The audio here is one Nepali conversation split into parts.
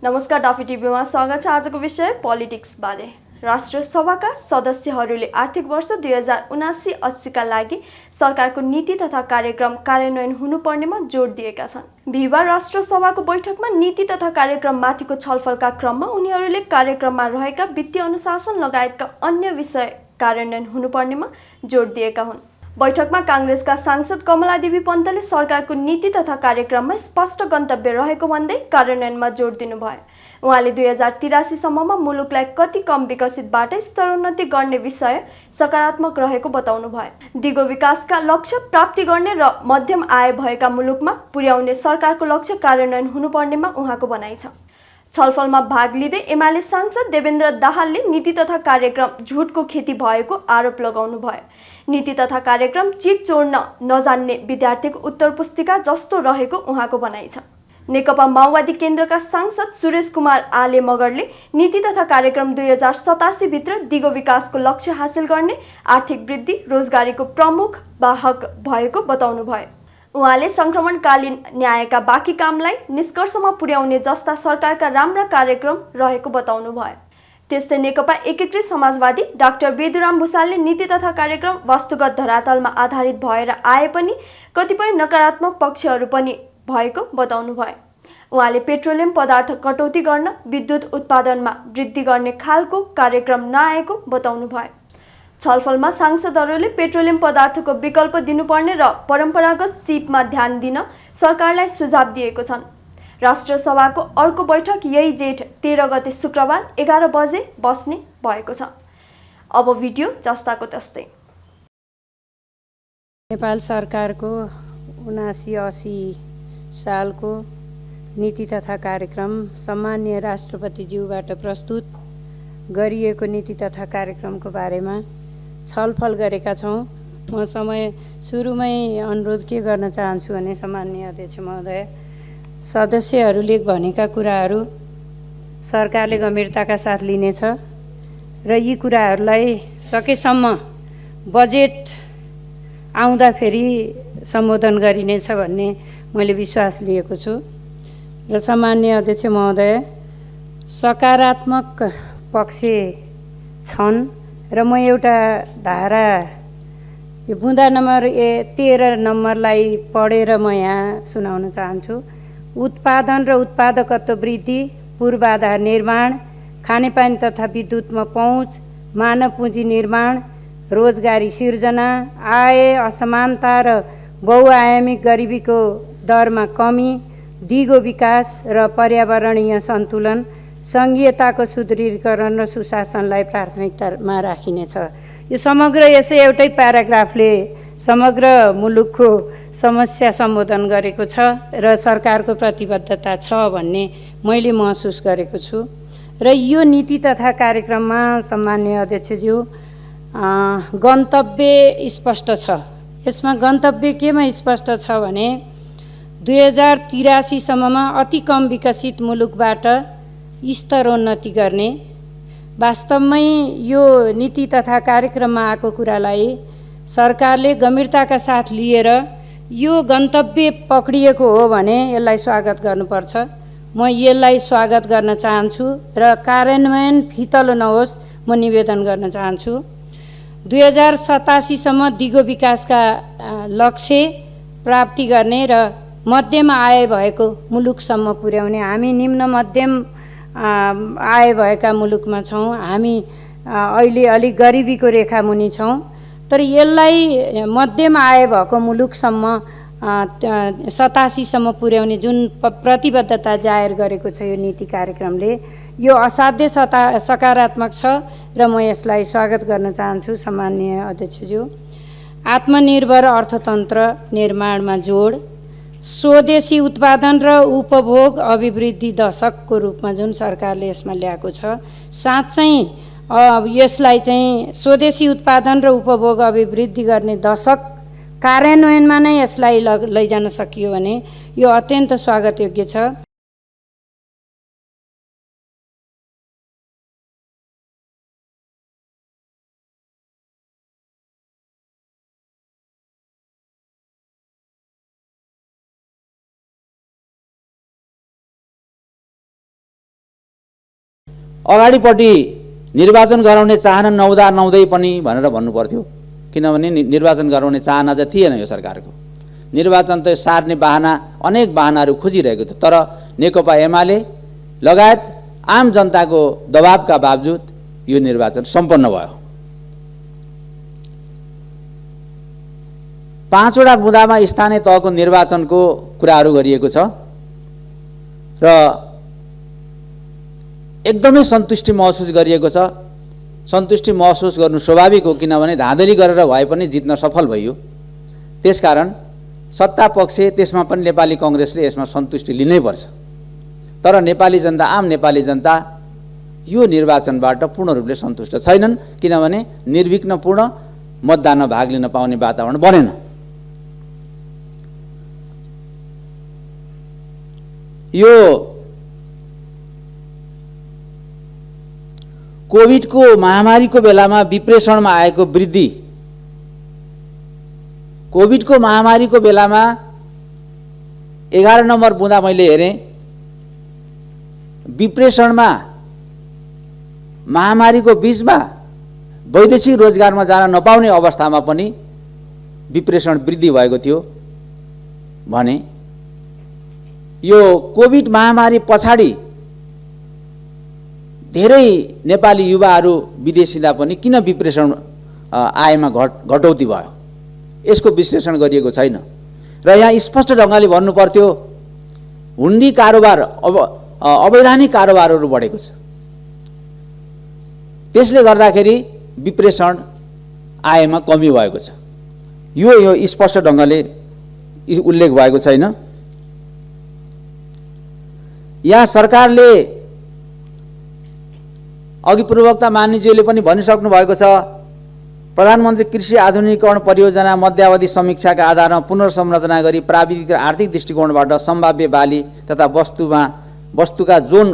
नमस्कार, डाफी टिभीमा स्वागत छ। आजको विषय पोलिटिक्स बारे। राष्ट्र सभाका सदस्यहरूले आर्थिक वर्ष 2079-80 का लागि सरकारको नीति तथा कार्यक्रम कार्यान्वयन हुनुपर्नेमा जोड दिएका छन्। बिहिबार राष्ट्र सभाको बैठकमा नीति तथा कार्यक्रम माथिको छलफलका क्रममा उनीहरूले कार्यक्रममा रहेका वित्तीय अनुशासन लगायतका अन्य विषय कार्यान्वयन हुनुपर्नेमा जोड दिएका हुन्। बैठकमा कांग्रेसका सांसद कमलादेवी पन्तले सरकारको नीति तथा कार्यक्रममा स्पष्ट गन्तव्य रहेको भन्दै कार्यान्वयनमा जोड दिनुभयो। उहाँले 2083 सम्ममा मुलुकलाई कति कम विकसितबाट स्तरोन्नति गर्ने विषय सकारात्मक रहेको बताउनुभयो। दिगो विकासका लक्ष्य प्राप्ति गर्ने र मध्यम आय भएका मुलुकमा पुर्याउने सरकारको लक्ष्य कार्यान्वयन हुनुपर्नेमा उहाँको भनाइ छ। छलफलमा भाग लिँदै एमाले सांसद देवेन्द्र दाहालले नीति तथा कार्यक्रम झुटको खेती भएको आरोप लगाउनुभयो। नीति तथा कार्यक्रम चिट जोड्न नजान्ने विद्यार्थीको उत्तर पुस्तिका जस्तो रहेको उहाँको भनाइ छ। नेकपा माओवादी केन्द्रका सांसद सुरेश कुमार आले मगरले नीति तथा कार्यक्रम 2087 भित्र दिगो विकासको लक्ष्य हासिल गर्ने आर्थिक वृद्धि रोजगारीको प्रमुख वाहक भएको बताउनुभयो। उहाँले संक्रमणकालीन न्यायका बाँकी कामलाई निष्कर्षमा पुर्याउने जस्ता सरकारका राम्रा कार्यक्रम रहेको बताउनुभयो। त्यस्तै नेकपा एकीकृत समाजवादी डाक्टर बेदुराम भुसालले नीति तथा कार्यक्रम वस्तुगत धरातलमा आधारित भएर आए पनि कतिपय नकारात्मक पक्षहरू पनि भएको बताउनुभयो। उहाँले पेट्रोलियम पदार्थ कटौती गर्न, विद्युत उत्पादनमा वृद्धि गर्ने खालको कार्यक्रम नआएको बताउनुभयो। छलफलमा सांसदहरूले पेट्रोलियम पदार्थको विकल्प दिनुपर्ने र परम्परागत सिपमा ध्यान दिन सरकारलाई सुझाव दिएको छन्। राष्ट्र सभाको अर्को बैठक यही जेठ 13 गते शुक्रबार 11 बजे बस्ने भएको छ। अब भिडियो जस्ताको त्यस्तै। नेपाल सरकारको 79-80 सालको नीति तथा कार्यक्रम सम्माननीय राष्ट्रपतिज्यूबाट प्रस्तुत गरिएको नीति तथा कार्यक्रमको बारेमा छलफल गरेका छौँ। म सुरुमै अनुरोध के गर्न चाहन्छु भने सम्माननीय अध्यक्ष महोदय, सदस्यहरूले भनेका कुराहरू सरकारले गम्भीरताका साथ लिनेछ र यी कुराहरूलाई सकेसम्म बजेट आउँदाखेरि सम्बोधन गरिनेछ भन्ने मैले विश्वास लिएको छु। र सम्माननीय अध्यक्ष महोदय, सकारात्मक पक्ष छन् र म एउटा धारा यो बुँदा नम्बर 13 नम्बरलाई पढेर म यहाँ सुनाउन चाहन्छु। उत्पादन र उत्पादकत्व वृद्धि, पूर्वाधार निर्माण, खानेपानी तथा विद्युतमा पहुँच, मानव पुँजी निर्माण, रोजगारी सिर्जना, आय असमानता र बहुआयामिक गरिबीको दरमा कमी, दिगो विकास र पर्यावरणीय सन्तुलन, सङ्घीयताको सुदृढीकरण र सुशासनलाई प्राथमिकतामा राखिनेछ। यो समग्र यसै एउटै प्याराग्राफले समग्र मुलुकको समस्या सम्बोधन गरेको छ र सरकारको प्रतिबद्धता छ भन्ने मैले महसुस गरेको छु। र यो नीति तथा कार्यक्रममा सम्माननीय अध्यक्षज्यू गन्तव्य स्पष्ट छ। यसमा गन्तव्य केमा स्पष्ट छ भने 2083 सम्ममा अति कम विकसित मुलुकबाट स्तरोन्नति गर्ने। वास्तवमै यो नीति तथा कार्यक्रममा आएको कुरालाई सरकारले गम्भीरताका साथ लिएर यो गन्तव्य पक्रिएको हो भने यसलाई स्वागत गर्नुपर्छ। म यसलाई स्वागत गर्न चाहन्छु र कार्यान्वयन फितलो नहोस् म निवेदन गर्न चाहन्छु। 2087 सम्म दिगो विकासका लक्ष्य प्राप्ति गर्ने र मध्यम आय भएको मुलुकसम्म पुर्याउने। हामी निम्न मध्यम आय भएका मुलुकमा छौँ। हामी अहिले अलिक गरिबीको रेखा मुनि छौँ। तर यसलाई मध्यम आय भएको मुलुकसम्म 87 सम्म पुर्याउने जुन प्रतिबद्धता जाहेर गरेको छ यो नीति कार्यक्रमले, यो असाध्य सकारात्मक छ र म यसलाई स्वागत गर्न चाहन्छु। सम्माननीय अध्यक्षज्यू, आत्मनिर्भर अर्थतन्त्र निर्माणमा जोड, स्वदेशी उत्पादन र उपभोग अभिवृद्धि दशकको रूपमा जुन सरकारले यसमा ल्याएको छ, साँच्चै यसलाई चाहिँ स्वदेशी उत्पादन र उपभोग अभिवृद्धि गर्ने दशक कार्यान्वयनमा नै यसलाई लैजान सकियो भने यो अत्यन्त स्वागतयोग्य छ। अगाडिपट्टि निर्वाचन गराउने चाहना नहुँदै पनि भनेर भन्नु पर्थ्यो, किनभने निर्वाचन गराउने चाहना चाहिँ थिएन यो सरकारको। निर्वाचन त सार्ने बहाना अनेक बहानाहरू खोजिरहेको थियो, तर नेकपा एमाले लगायत आम जनताको दबावका बावजुद यो निर्वाचन सम्पन्न भयो। 5वटा बुँदामा स्थानीय तहको निर्वाचनको कुराहरू गरिएको छ र एकदमै सन्तुष्टि महसुस गरिएको छ। सन्तुष्टि महसुस गर्नु स्वाभाविक हो, किनभने धाँधली गरेर भए पनि जित्न सफल भयो। त्यसकारण सत्ता पक्ष त्यसमा पनि नेपाली कांग्रेसले यसमा सन्तुष्टि लिनै पर्छ। तर नेपाली जनता, आम नेपाली जनता यो निर्वाचनबाट पूर्ण रूपले सन्तुष्ट छैनन्, किनभने निर्विघ्नपूर्ण मतदानमा भाग लिन पाउने वातावरण बनेन। यो कोभिडको महामारीको बेलामा विप्रेषणमा आएको वृद्धि, कोभिडको महामारीको बेलामा 11 नम्बर बुँदा मैले हेरेँ, विप्रेषणमा महामारीको बीचमा वैदेशिक रोजगारमा जान नपाउने अवस्थामा पनि विप्रेषण वृद्धि भएको थियो भने यो कोभिड महामारी पछाडि धेरै नेपाली युवाहरू विदेश जाँदा पनि किन विप्रेषण आयमा घटौती भयो, यसको विश्लेषण गरिएको छैन। र यहाँ स्पष्ट ढङ्गले भन्नु पर्थ्यो, हुन्डी कारोबार, अवैधानिक कारोबारहरू बढेको छ, त्यसले गर्दाखेरि विप्रेषण आयमा कमी भएको छ। यो स्पष्ट ढङ्गले उल्लेख भएको छैन। यहाँ सरकारले अघि पूर्ववक्ता मानिज्यूले पनि भनिसक्नु भएको छ, प्रधानमन्त्री कृषि आधुनिकीकरण परियोजना मध्यावधि समीक्षाका आधारमा पुनर्संरचना गरी प्राविधिक र आर्थिक दृष्टिकोणबाट सम्भाव्य बाली तथा वस्तुका जोन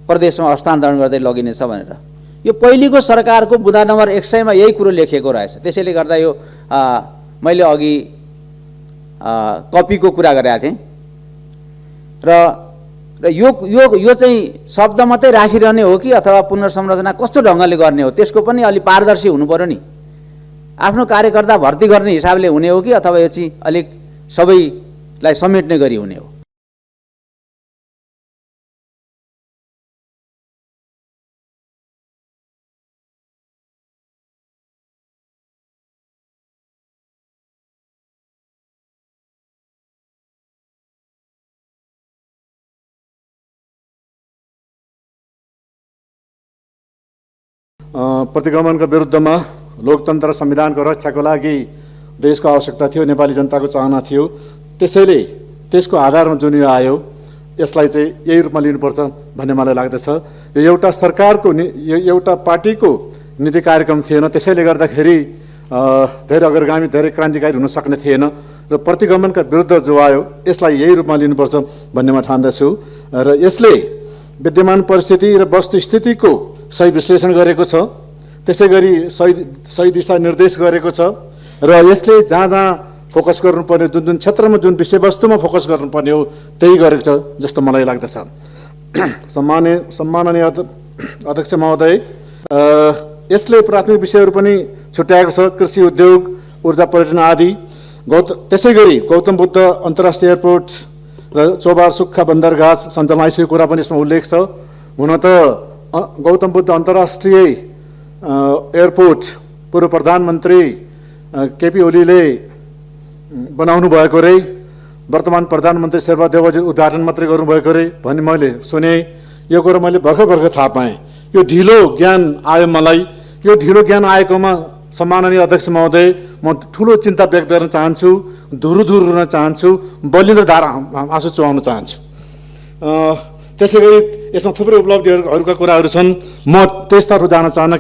प्रदेशमा हस्तान्तरण गर्दै लगिनेछ भनेर। यो पहिलेको सरकारको बुँदा नम्बर 100 मा यही कुरो लेखिएको रहेछ। त्यसैले गर्दा यो मैले अघि कपीको कुरा गरेका थिएँ र यो चाहिँ शब्द मात्रै राखिरहने हो कि अथवा पुनर्संरचना कस्तो ढङ्गले गर्ने हो, त्यसको पनि अलि पारदर्शी हुनु पर्यो नि। आफ्नो कार्यकर्ता भर्ती गर्ने हिसाबले हुने हो कि अथवा यो चाहिँ अलिक सबैलाई समेट्ने गरी हुने हो। प्रतिगमनका विरुद्धमा लोकतन्त्र संविधानको रक्षाको लागि देशको आवश्यकता थियो, नेपाली जनताको चाहना थियो। त्यसैले त्यसको आधारमा जुन यो आयो यसलाई चाहिँ यही रूपमा लिनुपर्छ भन्ने मलाई लाग्दछ। यो एउटा सरकारको यो एउटा पार्टीको नीति कार्यक्रम थिएन, त्यसैले गर्दाखेरि धेरै अग्रगामी, धेरै क्रान्तिकारी हुन सक्ने थिएन र प्रतिगमनका विरुद्ध जो आयो यसलाई यही रूपमा लिनुपर्छ भन्ने म ठान्दछु। र यसले विद्यमान परिस्थिति र वस्तुस्थितिको सही विश्लेषण गरेको छ, त्यसै गरी सही दिशा निर्देश गरेको छ र यसले जहाँ जहाँ फोकस गर्नुपर्ने, जुन जुन क्षेत्रमा, जुन विषयवस्तुमा फोकस गर्नुपर्ने हो त्यही गरेको छ जस्तो मलाई लाग्दछ। सम्माननीय अध्यक्ष महोदय, यसले प्राथमिक विषयहरू पनि छुट्याएको छ, कृषि, उद्योग, ऊर्जा, पर्यटन आदि। त्यसै गरी गौतम बुद्ध अन्तर्राष्ट्रिय एयरपोर्ट र चौबार सुक्खा बन्दरगाह सञ्चालन आइसकेको कुरा पनि यसमा उल्लेख छ। हुन त गौतम बुद्ध अन्तर्राष्ट्रिय एयरपोर्ट पूर्व प्रधानमन्त्री केपी ओलीले बनाउनु भएको रे, वर्तमान प्रधानमन्त्री शेरबहादुर देउवाले उद्घाटन मात्रै गर्नुभएको रे भन्ने मैले सुने। यो कुरो मैले भर्खर थाहा पाएँ। यो ढिलो ज्ञान आयो मलाई। यो ढिलो ज्ञान आएकोमा सम्माननीय अध्यक्ष महोदय म ठुलो चिन्ता व्यक्त गर्न चाहन्छु, धुरु रुन चाहन्छु, बलिन्द्र धारा आँसु चुहाउन चाहन्छु। त्यसै गरी यसमा थुप्रै उपलब्धिहरूका कुराहरू छन्, म त्यसतर्फ जान चाहन्न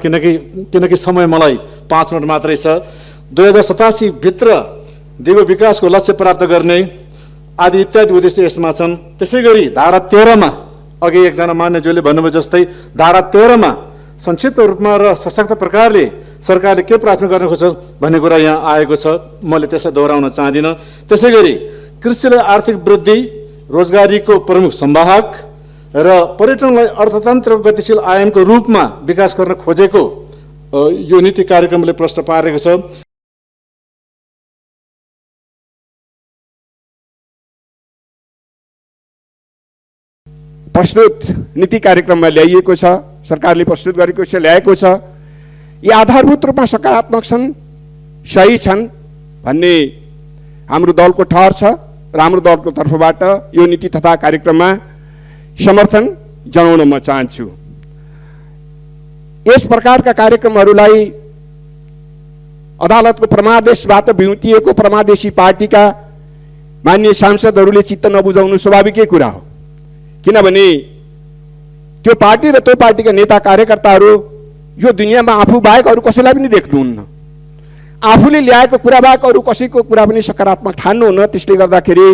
किनकि समय मलाई 5 मिनट मात्रै छ। 2087 भित्र दिगो विकासको लक्ष्य प्राप्त गर्ने आदि इत्यादि उद्देश्य यसमा छन्। त्यसै गरी धारा 13 मा अघि एकजना मान्यज्यूले भन्नुभयो जस्तै धारा 13 मा संक्षिप्त रूपमा र सशक्त प्रकारले सरकारले के प्रार्थना गर्न खोज्छ भन्ने कुरा यहाँ आएको छ, मैले त्यसलाई दोहोऱ्याउन चाहदिनँ। त्यसै गरी कृषिले आर्थिक वृद्धि, रोजगारीको प्रमुख संवाहक र पर्यटनलाई अर्थतन्त्रको गतिशील आयामको रूपमा विकास गर्न खोजेको यो नीति कार्यक्रमले प्रश्न पारेको छ। प्रस्तुत नीति कार्यक्रममा ल्याइएको छ, सरकारले प्रस्तुत गरेको छ, ल्याएको छ, यी आधारभूत रूपमा सकारात्मक छन्, सही छन् भन्ने हाम्रो दलको ठहर छ र हाम्रो दलको तर्फबाट यो नीति तथा कार्यक्रममा समर्थन जनाउन म चाहन्छु। यस प्रकारका कार्यक्रमहरूलाई अदालतको परमादेशबाट बिउतिएको परमादेशी पार्टीका मान्य सांसदहरूले चित्त नबुझाउनु स्वाभाविकै कुरा हो, किनभने त्यो पार्टी र त्यो पार्टीका नेता कार्यकर्ताहरू यो दुनियाँमा आफू बाहेक अरू कसैलाई पनि देख्नुहुन्न, आफूले ल्याएको कुरा बाहेक अरू कसैको कुरा पनि सकारात्मक ठान्नुहुन्न। त्यसले गर्दाखेरि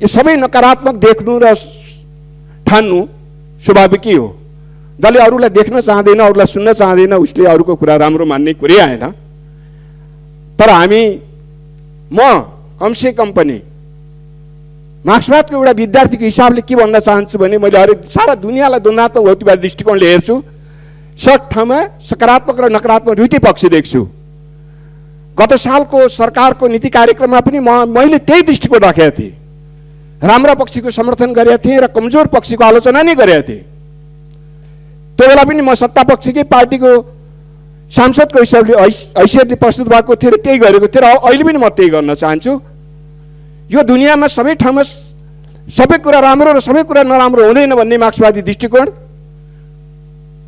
यो सबै नकारात्मक देख्नु र ठान्नु स्वाभाविकै हो। जसले अरूलाई देख्न चाहँदैन, अरूलाई सुन्न चाहँदैन, उसले अरूको कुरा राम्रो मान्ने कुरै आएन। तर म कमसे कम पनि मार्क्सवादको एउटा विद्यार्थीको हिसाबले के भन्न चाहन्छु भने मैले हरेक सारा दुनियाँलाई द्वन्द्वात्मक भौतिकवादी दृष्टिकोणले हेर्छु। सब ठाउँमा सकारात्मक र नकारात्मक दुईटै पक्ष देख्छु। गत सालको सरकारको नीति कार्यक्रममा पनि मैले त्यही दृष्टिकोण राखेका थिएँ, राम्रा पक्षको समर्थन गरेका थिएँ र कमजोर पक्षको आलोचना नै गरेका थिएँ। त्यो बेला पनि म सत्ता पक्षकै पार्टीको सांसदको हैसियतले प्रस्तुत भएको थिएँ र त्यही गरेको थिएँ र अहिले पनि म त्यही गर्न चाहन्छु। यो दुनियाँमा सबै ठाउँमा सबै कुरा राम्रो र सबै कुरा नराम्रो हुँदैन भन्ने मार्क्सवादी दृष्टिकोण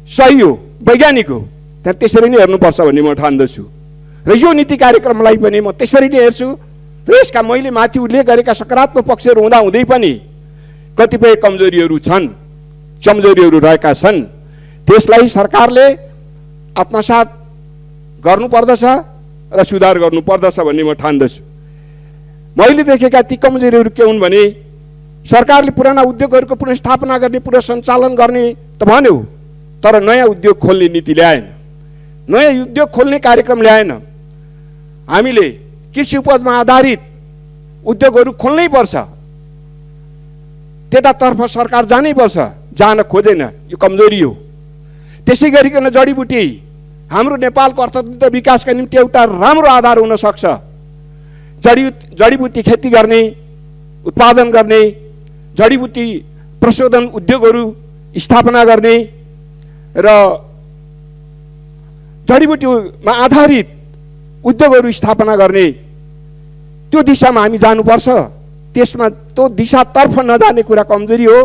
सही हो, वैज्ञानिक हो, त्यहाँ त्यसरी नै हेर्नुपर्छ भन्ने म ठान्दछु र यो नीति कार्यक्रमलाई पनि म त्यसरी नै हेर्छु। र यसका मैले माथि उल्लेख गरेका सकारात्मक पक्षहरू हुँदा हुँदै पनि कतिपय कमजोरीहरू छन्, कमजोरीहरू रहेका छन्, त्यसलाई सरकारले आत्मसात गर्नुपर्दछ र सुधार गर्नुपर्दछ भन्ने म ठान्दछु। मैले देखेका ती कमजोरीहरू के हुन् भने सरकारले पुराना उद्योगहरूको पुनर्स्थापना गर्ने, पुनर्सञ्चालन गर्ने त भन्यो, तर नयाँ उद्योग खोल्ने नीति ल्याएन, नयाँ उद्योग खोल्ने कार्यक्रम ल्याएन। हामीले कृषि उपजमा आधारित उद्योगहरू खोल्नै पर्छ, त्यतातर्फ सरकार जानै पर्छ, जान खोजेन, यो कमजोरी हो। त्यसै गरिकन जडीबुटी हाम्रो नेपालको अर्थतन्त्र विकासका निम्ति एउटा राम्रो आधार हुन सक्छ। जडीबुटी खेती गर्ने, उत्पादन गर्ने, जडीबुटी प्रशोधन उद्योगहरू स्थापना गर्ने र जडीबुटीमा आधारित उद्योगहरू स्थापना गर्ने, त्यो दिशामा हामी जानुपर्छ। त्यसमा त्यो दिशातर्फ नजाने कुरा कमजोरी हो,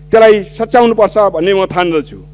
त्यसलाई सच्याउनुपर्छ भन्ने म ठान्दछु।